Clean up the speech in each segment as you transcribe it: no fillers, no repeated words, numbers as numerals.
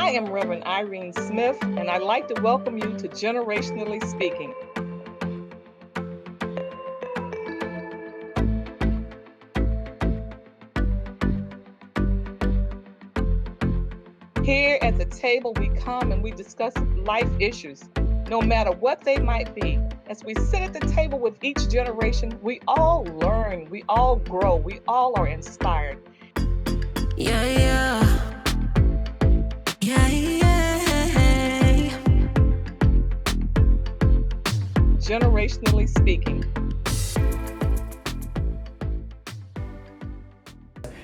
I am Reverend Irene Smith, and I'd like to welcome you to Generationally Speaking. Here at the table, we come and we discuss life issues, no matter what they might be. As we sit at the table with each generation, we all learn, we all grow, we all are inspired. Generationally Speaking.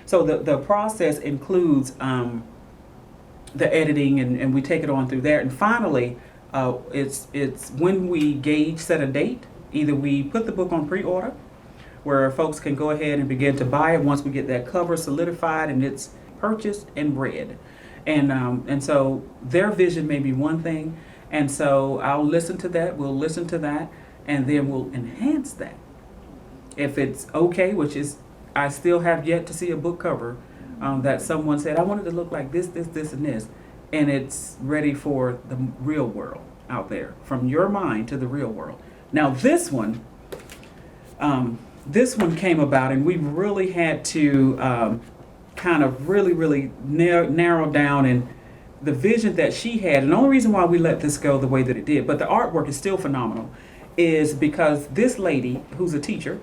So the process includes the editing, and we take it on through there. And finally, it's when we set a date. Either we put the book on pre-order, where folks can go ahead and begin to buy it once we get that cover solidified and it's purchased and read. And so their vision may be one thing, and so I'll listen to that, we'll listen to that, and then we'll enhance that. If it's okay, which is, I still have yet to see a book cover that someone said, I want it to look like this, and this, and it's ready for the real world out there, from your mind to the real world. Now this one came about, and we really had to kind of really narrow down and the vision that she had. And the only reason why we let this go the way that it did, but the artwork is still phenomenal, is because this lady, who's a teacher,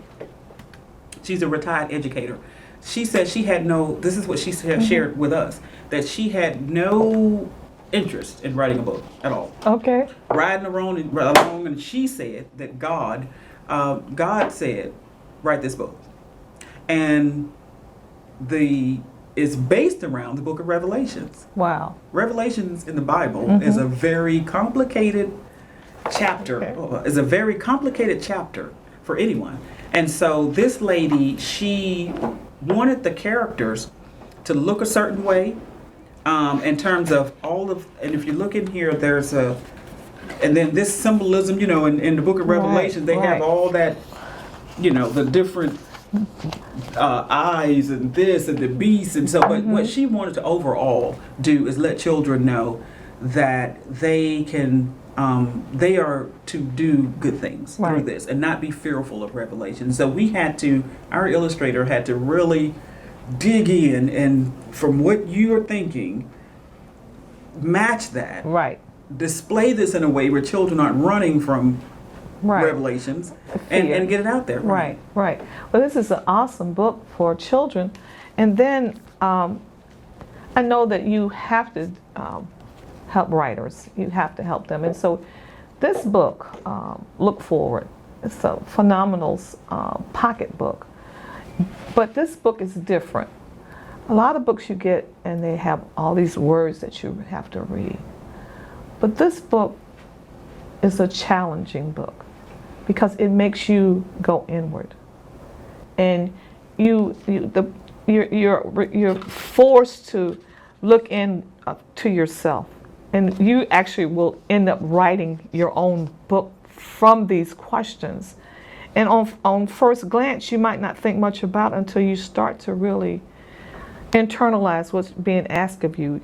she's a retired educator, she said she had this is what she shared with us, that she had no interest in writing a book at all. Okay. Riding along, and she said that God said, write this book. And it's based around the book of Revelations. Wow. Revelations in the Bible is a very complicated chapter. Okay. Is a very complicated chapter for anyone. And so this lady, she wanted the characters to look a certain way, in terms of and if you look in here, and then this symbolism, in the book of Revelation, they have all that, the different eyes and this and the beast, and so, but what she wanted to overall do is let children know that they are to do good things through this and not be fearful of Revelation. So our illustrator had to really dig in, and from what you're thinking, match that. Right. Display this in a way where children aren't running from Revelations and get it out there. Right. Well, this is an awesome book for children. And then I know that you have to help writers. You have to help them. And so this book, Look Forward, it's a phenomenal pocket book. But this book is different. A lot of books you get and they have all these words that you have to read. But this book is a challenging book because it makes you go inward. And you're forced to look in to yourself. And you actually will end up writing your own book from these questions. And on first glance, you might not think much about it until you start to really internalize what's being asked of you.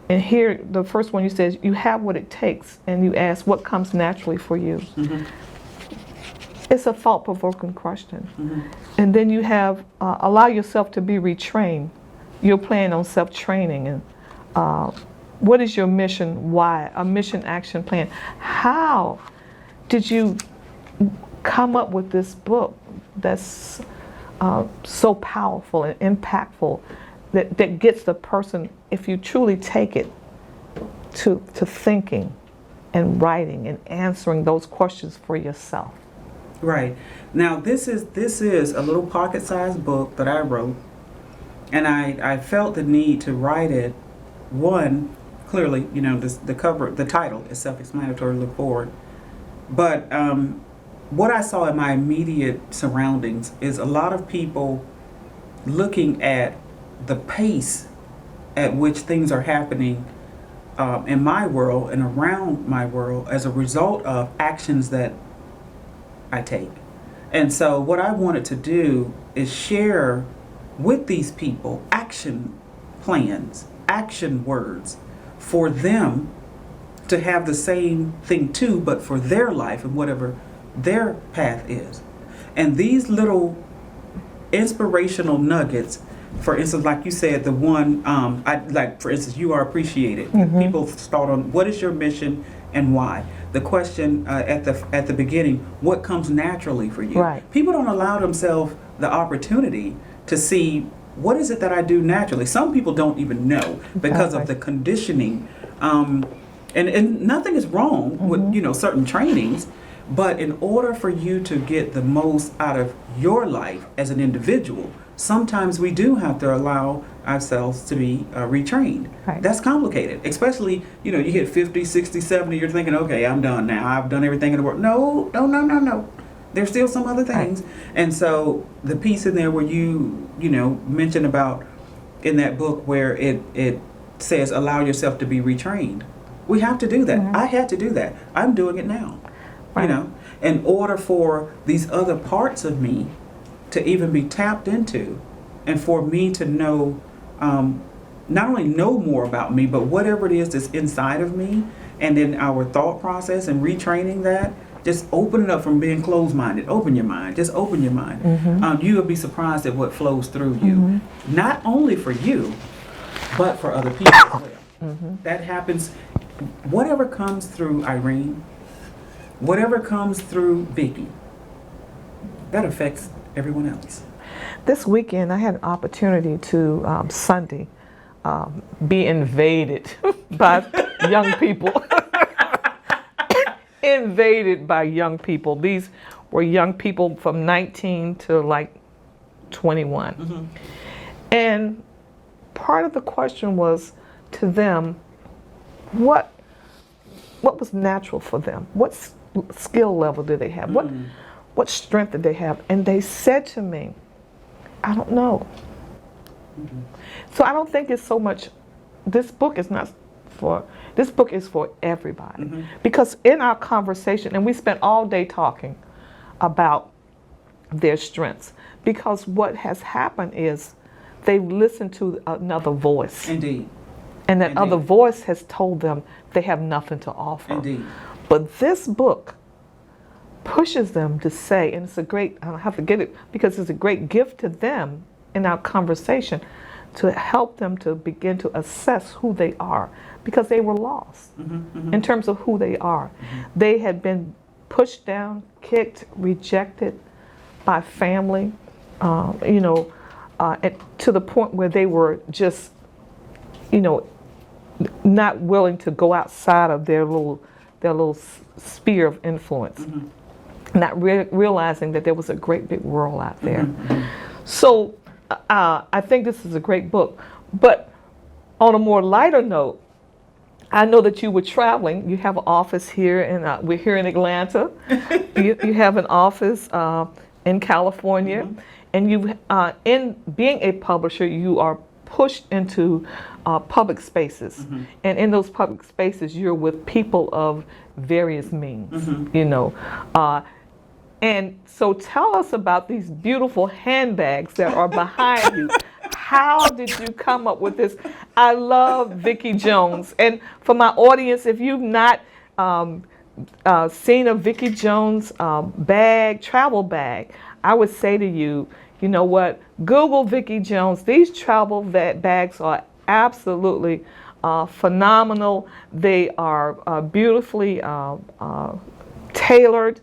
And here, the first one you said, you have what it takes, and you ask what comes naturally for you. It's a thought-provoking question. And then you have allow yourself to be retrained. You're planning on self-training, and what is your mission? Why? A mission action plan. How did you come up with this book that's so powerful and impactful that gets the person, if you truly take it, to thinking and writing and answering those questions for yourself? Right. Now this is a little pocket-sized book that I wrote, and I felt the need to write it. One, clearly, the cover, the title is self-explanatory, Look Forward. But what I saw in my immediate surroundings is a lot of people looking at the pace at which things are happening in my world and around my world as a result of actions that I take. And so what I wanted to do is share with these people action plans, action words for them to have the same thing too, but for their life and whatever their path is. And these little inspirational nuggets, for instance, like you said, the one, for instance, you are appreciated. People start on, what is your mission and why? The question at the beginning, what comes naturally for you? Right. People don't allow themselves the opportunity to see, what is it that I do naturally? Some people don't even know because of the conditioning. And nothing is wrong with, certain trainings, but in order for you to get the most out of your life as an individual, sometimes we do have to allow ourselves to be retrained. Right. That's complicated, especially, you hit 50, 60, 70, you're thinking, okay, I'm done now. I've done everything in the world. No. There's still some other things. Right. And so the piece in there where you mentioned about in that book where it says allow yourself to be retrained. We have to do that. Mm-hmm. I had to do that. I'm doing it now. Right. In order for these other parts of me to even be tapped into, and for me to know, not only know more about me, but whatever it is that's inside of me, and then our thought process and retraining that, just open it up from being closed-minded. Open your mind. Just open your mind. Mm-hmm. You will be surprised at what flows through you, not only for you, but for other people as well. Mm-hmm. That happens. Whatever comes through Irene, whatever comes through Vikki, that affects everyone else. This weekend, I had an opportunity to, Sunday, be invaded by young people. Invaded by young people. These were young people from 19 to like 21. Mm-hmm. And part of the question was to them, what was natural for them? What skill level did they have? What strength did they have? And they said to me, I don't know. Mm-hmm. So I don't think it's so much, this book is for everybody. Mm-hmm. Because in our conversation, and we spent all day talking about their strengths, because what has happened is they've listened to another voice. Indeed. And that other voice has told them they have nothing to offer. Indeed. But this book pushes them to say, and it's a great, I don't have to get it, because it's a great gift to them in our conversation to help them to begin to assess who they are, because they were lost in terms of who they are. Mm-hmm. They had been pushed down, kicked, rejected by family, to the point where they were just, not willing to go outside of their little sphere of influence, not realizing that there was a great big world out there. So I think this is a great book. But on a more lighter note, I know that you were traveling. You have an office here, and we're here in Atlanta. you have an office in California, and you, in being a publisher, you are pushed into public spaces, and in those public spaces, you're with people of various means. And so, tell us about these beautiful handbags that are behind you. How did you come up with this? I love Vikki Jones. And for my audience, if you've not seen a Vikki Jones travel bag, I would say to you, you know what? Google Vikki Jones. These travel bags are absolutely phenomenal. They are beautifully tailored.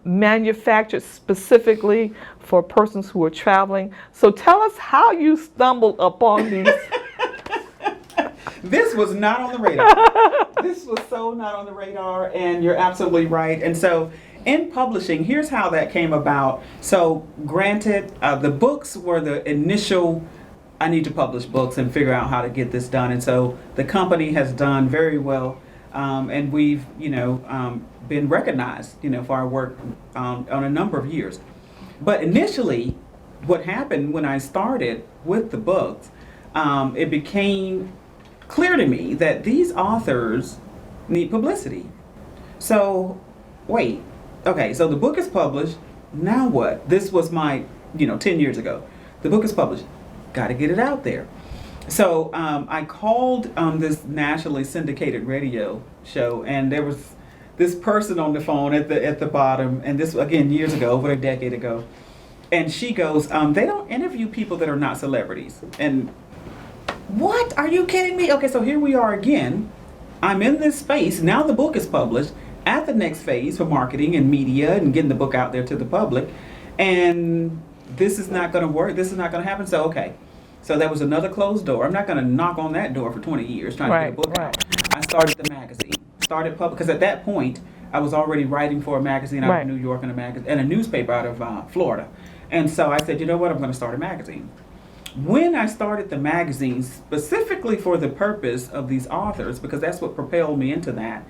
Manufactured specifically for persons who are traveling. So tell us how you stumbled upon these. This was not on the radar. This was so not on the radar, and you're absolutely right. And so in publishing, here's how that came about. So granted, the books were the initial, I need to publish books and figure out how to get this done. And so the company has done very well. And we've, been recognized, for our work on a number of years. But initially, what happened when I started with the books, it became clear to me that these authors need publicity. So, wait, okay, so the book is published, now what? This was my, 10 years ago. The book is published, got to get it out there. So I called this nationally syndicated radio show, and there was this person on the phone at the bottom, and this again years ago, over a decade ago, and she goes, "They don't interview people that are not celebrities." And what? Are you kidding me? Okay, so here we are again. I'm in this space now. The book is published at the next phase for marketing and media and getting the book out there to the public, and this is not going to work. This is not going to happen. So okay. So that was another closed door. I'm not going to knock on that door for 20 years trying to get a book out. I started the magazine, started public, because at that point I was already writing for a magazine out of New York and a newspaper out of Florida. And so I said, you know what, I'm going to start a magazine. When I started the magazine specifically for the purpose of these authors, because that's what propelled me into that,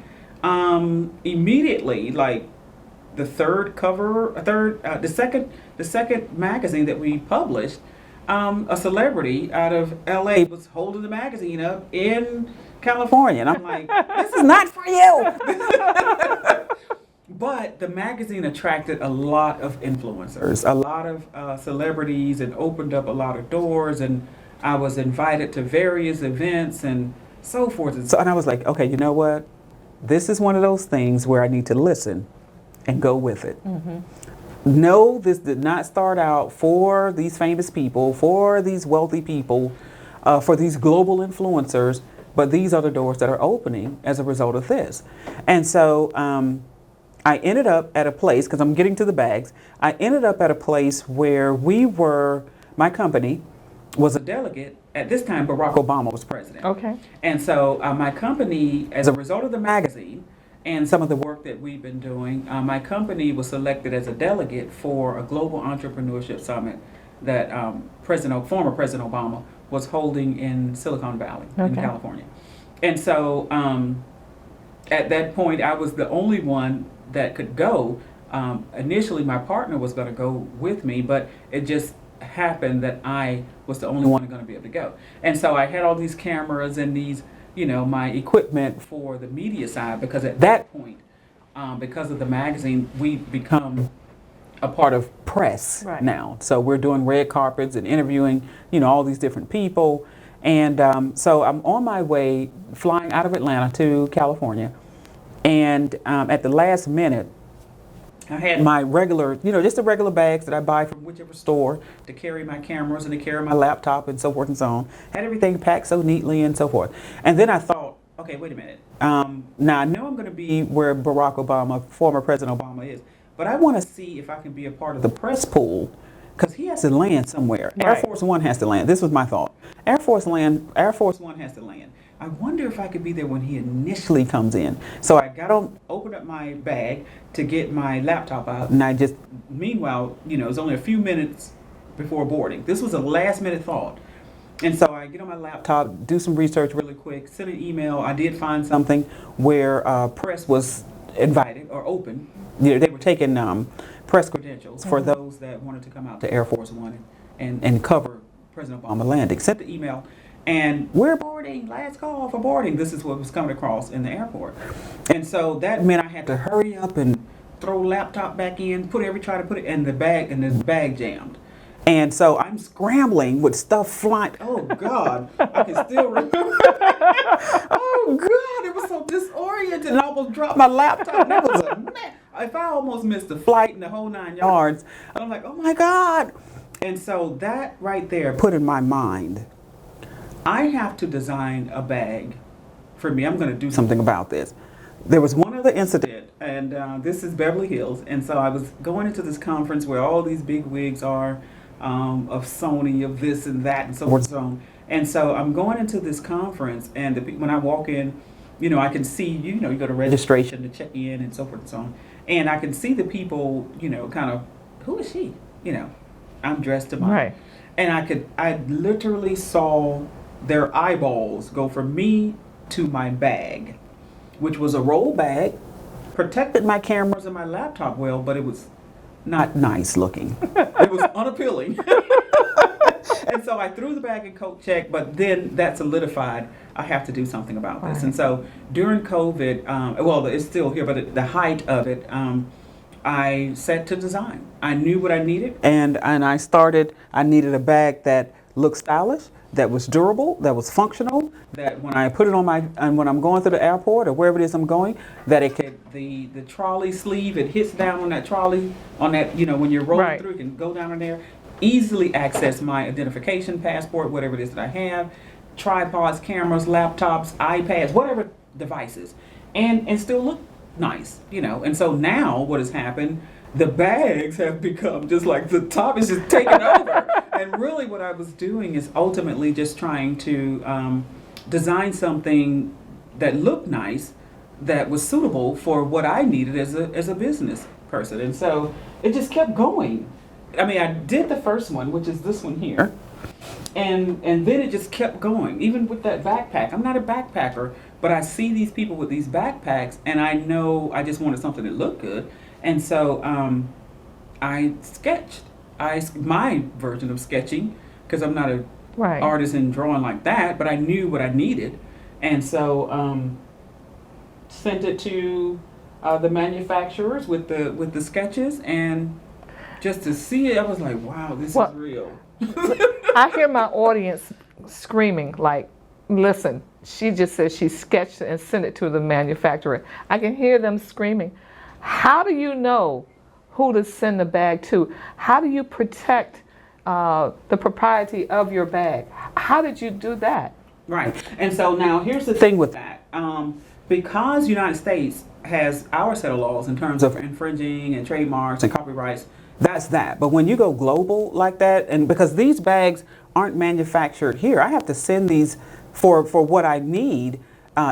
immediately, like the second magazine that we published, a celebrity out of LA was holding the magazine up in California. And I'm like, this is not for you. But the magazine attracted a lot of influencers, a lot of celebrities, and opened up a lot of doors. And I was invited to various events and so forth. And I was like, okay, you know what? This is one of those things where I need to listen and go with it. Mm-hmm. No, this did not start out for these famous people, for these wealthy people, for these global influencers, but these are the doors that are opening as a result of this. And so I ended up at a place, because I'm getting to the bags, I ended up at a place where my company was a delegate. At this time, Barack Obama was president. Okay. And so my company, as a result of the magazine, and some of the work that we've been doing, my company was selected as a delegate for a global entrepreneurship summit that former President Obama was holding in Silicon Valley in California. And so at that point, I was the only one that could go. Initially, my partner was going to go with me, but it just happened that I was the only one going to be able to go. And so I had all these cameras and these, my equipment for the media side, because at that point, because of the magazine, we've become a part of press now. So we're doing red carpets and interviewing, all these different people. And so I'm on my way flying out of Atlanta to California. And at the last minute, I had my regular, just the regular bags that I buy from whichever store to carry my cameras and to carry my laptop and so forth and so on. Had everything packed so neatly and so forth. And then I thought, okay, wait a minute. Now I know I'm going to be where Barack Obama, former President Obama, is, but I want to see if I can be a part of the press pool, because he has to land somewhere. Right. Air Force One has to land. This was my thought. Air Force One has to land. I wonder if I could be there when he initially comes in. So I opened up my bag to get my laptop out, and I just, meanwhile, it was only a few minutes before boarding. This was a last minute thought. And so I get on my laptop, do some research really quick, send an email. I did find something where press was invited or open. They were taking press credentials for those that wanted to come out to Air Force One and cover President Obama landing. Sent the email. And we're boarding, last call for boarding. This is what was coming across in the airport. And so that meant I had to hurry up and throw laptop back in, try to put it in the bag, and the bag jammed. And so I'm scrambling with stuff flying. Oh God, I can still remember. Oh God, it was so disoriented, and I almost dropped my laptop. And it was a mess. If I almost missed the flight and the whole 9 yards, I'm like, oh my God. And so that right there put in my mind, I have to design a bag for me. I'm going to do something about this. There was one other incident, and this is Beverly Hills. And so I was going into this conference where all these big wigs are of Sony, of this and that, and so forth and so on. And so I'm going into this conference, and when I walk in, I can see, you go to registration to check in and so forth and so on. And I can see the people, kind of, who is she? I'm dressed to my. Right. And I literally saw their eyeballs go from me to my bag, which was a roll bag, protected my cameras and my laptop well, but it was not nice looking. It was unappealing. And so I threw the bag in coat check, but then that solidified, I have to do something about this. Right. And so during COVID, it's still here, but at the height of it, I set to design. I knew what I needed. And I needed a bag that looked stylish, that was durable, that was functional, that when I put it on and when I'm going through the airport or wherever it is I'm going, that it could, the trolley sleeve, it hits down on that trolley, on that, when you're rolling Right. through, it can go down in there, easily access my identification, passport, whatever it is that I have, tripods, cameras, laptops, iPads, whatever devices, and still look nice, And so now what has happened, the bags have become just like the top is just taken over. And really what I was doing is ultimately just trying to design something that looked nice, that was suitable for what I needed as a business person. And so it just kept going. I mean, I did the first one, which is this one here. And then it just kept going, even with that backpack. I'm not a backpacker, but I see these people with these backpacks, and I know I just wanted something that looked good. And so I sketched. My version of sketching, because I'm not an Right. artist in drawing like that, but I knew what I needed. And so sent it to the manufacturers with the sketches, and just to see it, I was like, wow, this is real. I hear my audience screaming like, listen, she just said she sketched and sent it to the manufacturer. I can hear them screaming. How do you know who to send the bag to? How do you protect the propriety of your bag? How did you do that? Right. And so now here's the thing with that. Because the United States has our set of laws in terms of infringing and trademarks and copyrights, that's that. But when you go global like that, and because these bags aren't manufactured here, I have to send these for what I need,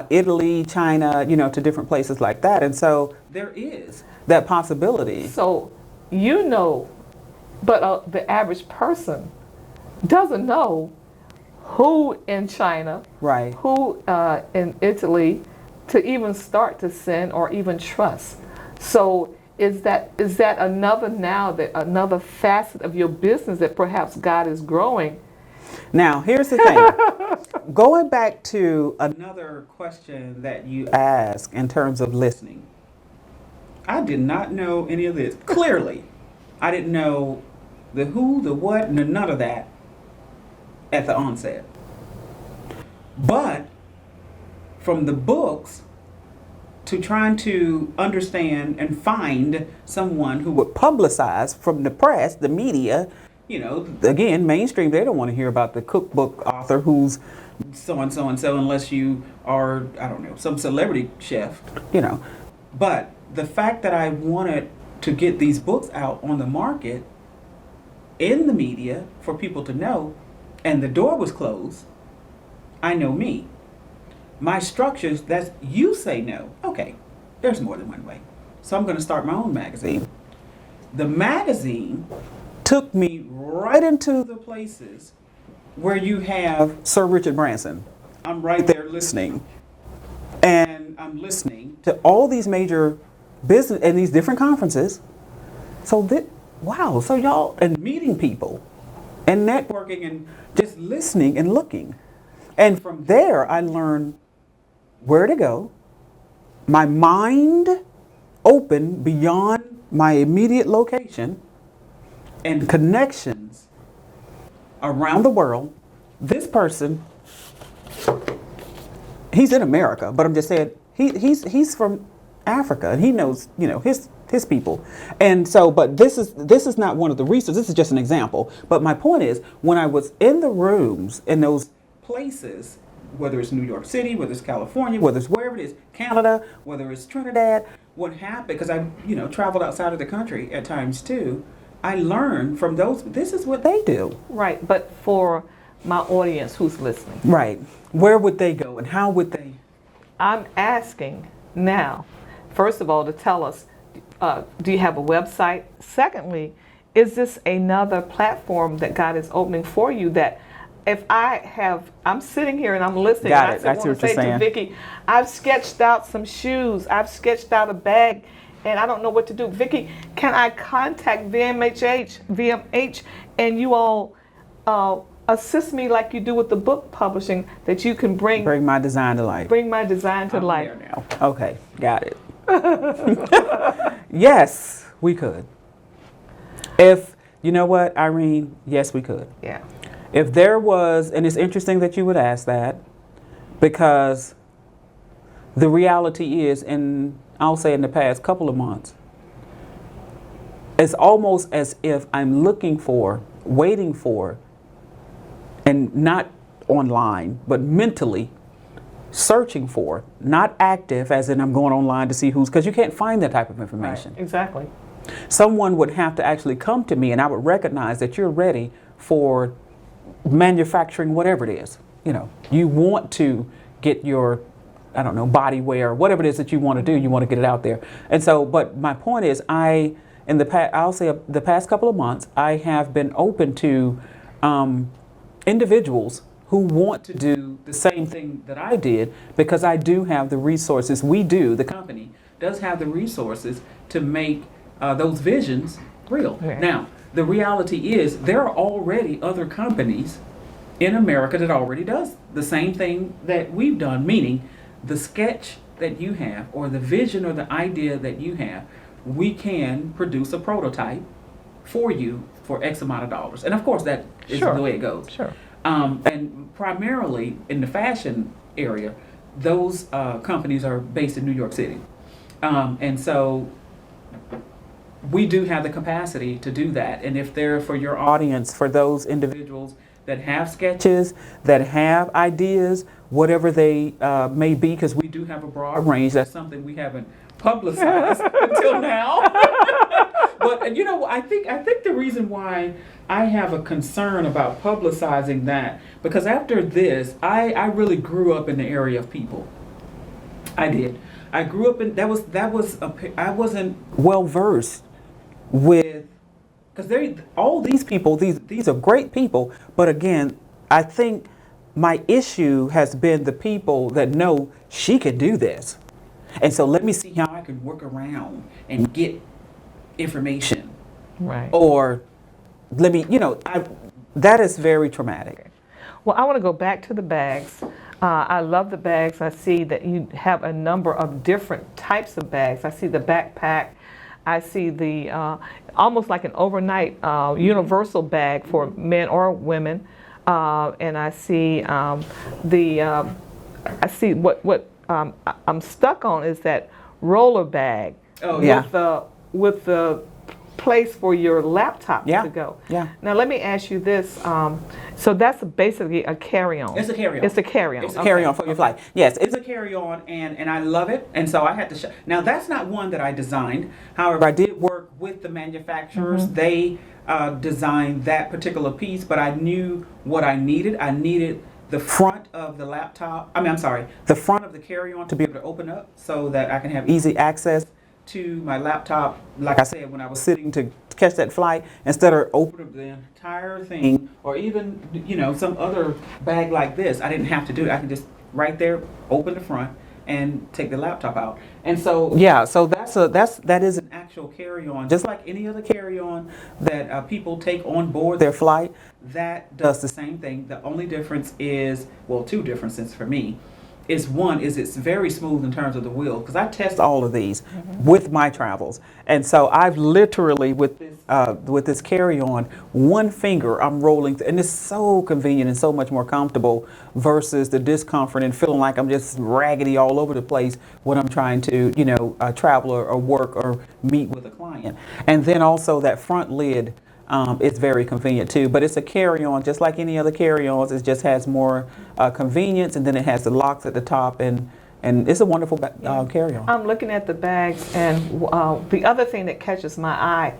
Italy, China, to different places like that. And so there is that possibility. So but the average person doesn't know who in China, Right. who in Italy, to even start to send or even trust. So is that another facet of your business that perhaps God is growing? Now, here's the thing. Going back to another question that you asked in terms of listening. I did not know any of this. Clearly, I didn't know the who, the what, none of that at the onset. But from the books to trying to understand and find someone who would publicize from the press, the media, again, mainstream, they don't want to hear about the cookbook author who's so-and-so unless you are, I don't know, some celebrity chef, But the fact that I wanted to get these books out on the market in the media for people to know, and the door was closed, I know me. My structures, that's you say no. Okay, there's more than one way. So I'm going to start my own magazine. The magazine took me right into the places where you have Sir Richard Branson. I'm right there listening. And I'm listening to all these major business and these different conferences. So so y'all, and meeting people and networking and just listening and looking. And from there, I learned where to go. My mind opened beyond my immediate location, and connections around the world. This person, he's in America, but I'm just saying he's from Africa, and he knows his people. And so, but this is not one of the reasons. This is just an example. But my point is, when I was in the rooms in those places, whether it's New York City, whether it's California, whether it's wherever it is, Canada, whether it's Trinidad, what happened, because I traveled outside of the country at times too, I learned from those, this is what they do. Right, but for my audience who's listening. Right. Where would they go and how would they? I'm asking now, first of all, to tell us, do you have a website? Secondly, is this another platform that God is opening for you that if I'm sitting here and I'm listening, Got it. I want to say to Vikki, I've sketched out some shoes, I've sketched out a bag, and I don't know what to do. Vikki, can I contact VMH and you all assist me like you do with the book publishing, that you can bring my design to life. Bring my design to life. There now. Okay, got it. Yes, we could. If, you know what, Irene, yes, we could. Yeah. If there was, and it's interesting that you would ask that, because the reality is, I'll say in the past couple of months, it's almost as if I'm looking for, waiting for, and not online, but mentally searching for, not active as in I'm going online to see who's, because you can't find that type of information. Right, exactly. Someone would have to actually come to me and I would recognize that you're ready for manufacturing whatever it is. You know, you want to get your, I don't know, body wear, whatever it is that you want to do, you want to get it out there. And so, but my point is, in the past, I'll say the past couple of months, I have been open to individuals who want to do the same thing that I did, because I do have the resources. The company does have the resources to make those visions real. Right. Now, the reality is there are already other companies in America that already does the same thing that we've done, meaning the sketch that you have or the vision or the idea that you have, we can produce a prototype for you for X amount of dollars. And of course, that is Sure. the way it goes. Sure. And primarily in the fashion area, those companies are based in New York City. And so we do have the capacity to do that. And if they're for your audience, for those individuals that have sketches, that have ideas, whatever they may be, because we do have a broad range. That's something we haven't publicized until now. But you know, I think the reason why I have a concern about publicizing that, because after this, I really grew up in the area of people. I did. I grew up in I wasn't well versed with, because all these people, these are great people, but again, I think my issue has been the people that know she can do this, and so let me see how I can work around and get information, Right. or let me, that is very traumatic. Well, I want to go back to the bags. I love the bags. I see that you have a number of different types of bags. I see the backpack. I see the almost like an overnight universal bag for men or women, and I see what I'm stuck on is that roller bag. Oh, yeah. With the place for your laptop Yeah. to go. Yeah. Now let me ask you this. So that's basically a carry-on. It's a carry-on. It's a carry-on. It's a carry-on for your flight. Yes, it's a carry-on, and I love it. And so I had to now that's not one that I designed. However, I did work with the manufacturers. Mm-hmm. They designed that particular piece, but I knew what I needed. I needed the front of the laptop. The front of the carry-on to be able to open up so that I can have easy access to my laptop, like I said, when I was sitting to catch that flight, instead of opening the entire thing, or even, some other bag like this, I didn't have to do it. I can just right there open the front and take the laptop out. And so, yeah, so that is an actual carry-on, just like any other carry-on that people take on board their flight. That does the same thing. The only difference is, well, two differences for me. One is it's very smooth in terms of the wheel, because I test all of these with my travels, and so I've literally with this carry-on, one finger I'm rolling, and it's so convenient and so much more comfortable versus the discomfort and feeling like I'm just raggedy all over the place when I'm trying to travel or work or meet with a client. And then also that front lid. It's very convenient too, but it's a carry-on just like any other carry-ons. It just has more convenience, and then it has the locks at the top, and it's a wonderful carry-on. I'm looking at the bags, and the other thing that catches my eye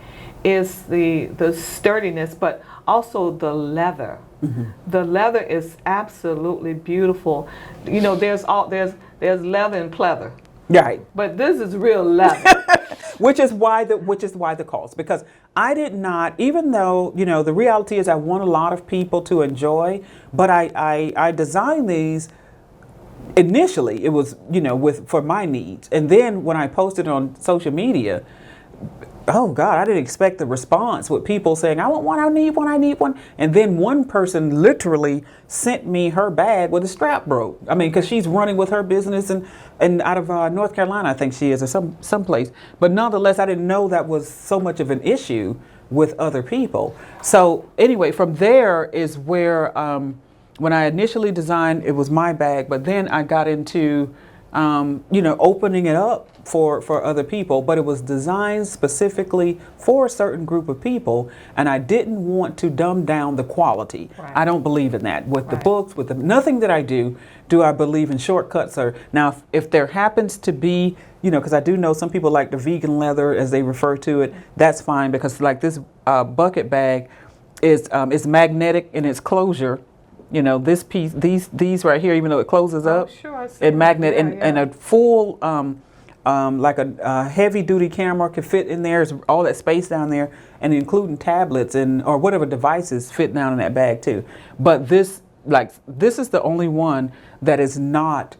is the sturdiness, but also the leather. Mm-hmm. The leather is absolutely beautiful. There's leather and pleather. Right. But this is real leather. which is why the cost, because I did not, even though the reality is I want a lot of people to enjoy, but I designed these initially. It was for my needs, and then when I posted on social media, oh God, I didn't expect the response with people saying, I want one, I need one. And then one person literally sent me her bag with a strap broke. I mean, because she's running with her business and out of North Carolina, I think she is, or someplace. But nonetheless, I didn't know that was so much of an issue with other people. So anyway, from there is where when I initially designed, it was my bag, but then I got into opening it up for other people, but it was designed specifically for a certain group of people, and I didn't want to dumb down the quality. Right. I don't believe in that with the books, with nothing that I do I believe in shortcuts. Or now if there happens to be, because I do know some people like the vegan leather, as they refer to it, that's fine, because like this bucket bag is magnetic in its closure. This piece, these right here, even though it closes up, sure, I see it magnet, that. and a full like a heavy duty camera could fit in there. Is all that space down there, and including tablets or whatever devices fit down in that bag too. But this is the only one that is not,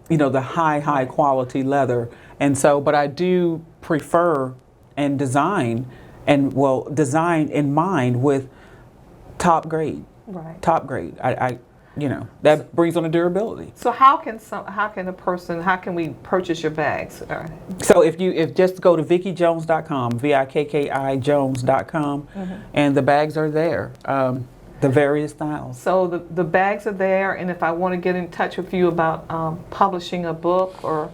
the high quality leather. And so, but I do prefer and design in mind with top grade. Right. Top grade. I that brings on the durability. So how can we purchase your bags? So if just go to VikkiJones.com, VIKKI Jones.com, and the bags are there, the various styles. So the bags are there, and if I want to get in touch with you about publishing a book, or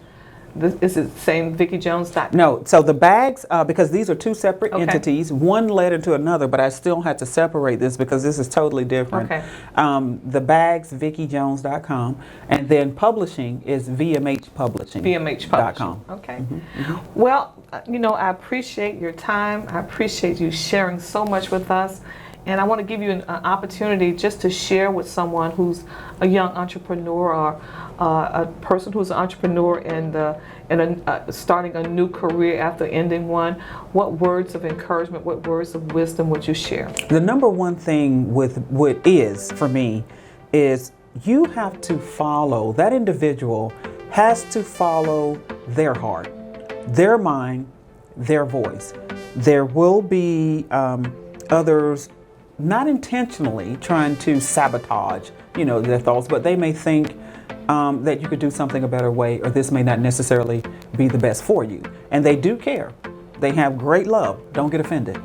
is it saying VikkiJones.com? No, so the bags, because these are two separate entities, one led into another, but I still had to separate this because this is totally different. Okay. The bags, VikkiJones.com, and then publishing is VMH Publishing. VMH Publishing. Okay. Well, I appreciate your time. I appreciate you sharing so much with us. And I want to give you an opportunity just to share with someone who's a young entrepreneur, or a person who's an entrepreneur and starting a new career after ending one. What words of encouragement, what words of wisdom would you share? The number one thing with what is for me is you have to follow, that individual has to follow their heart, their mind, their voice. There will be others not intentionally trying to sabotage, their thoughts, but they may think that you could do something a better way, or this may not necessarily be the best for you. And they do care. They have great love. Don't get offended.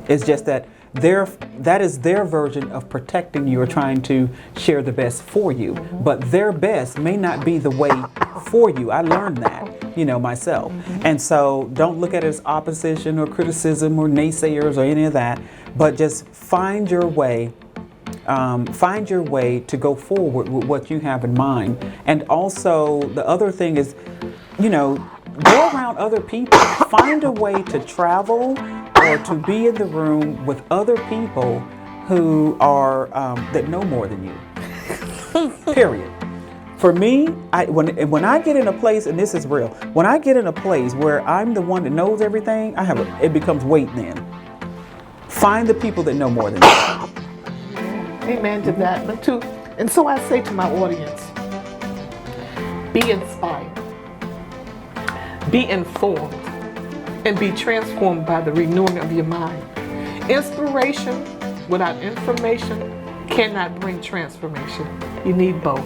It's just that that is their version of protecting you or trying to share the best for you. But their best may not be the way for you. I learned that, myself. And so don't look at it as opposition or criticism or naysayers or any of that, but just find your way to go forward with what you have in mind. And also the other thing is, go around other people. Find a way to travel or to be in the room with other people who are that know more than you. Period. For me, when I get in a place, and this is real, when I get in a place where I'm the one that knows everything, it becomes weight then. Find the people that know more than you. Amen to that. And so I say to my audience, be inspired, be informed, and be transformed by the renewing of your mind. Inspiration without information cannot bring transformation. You need both.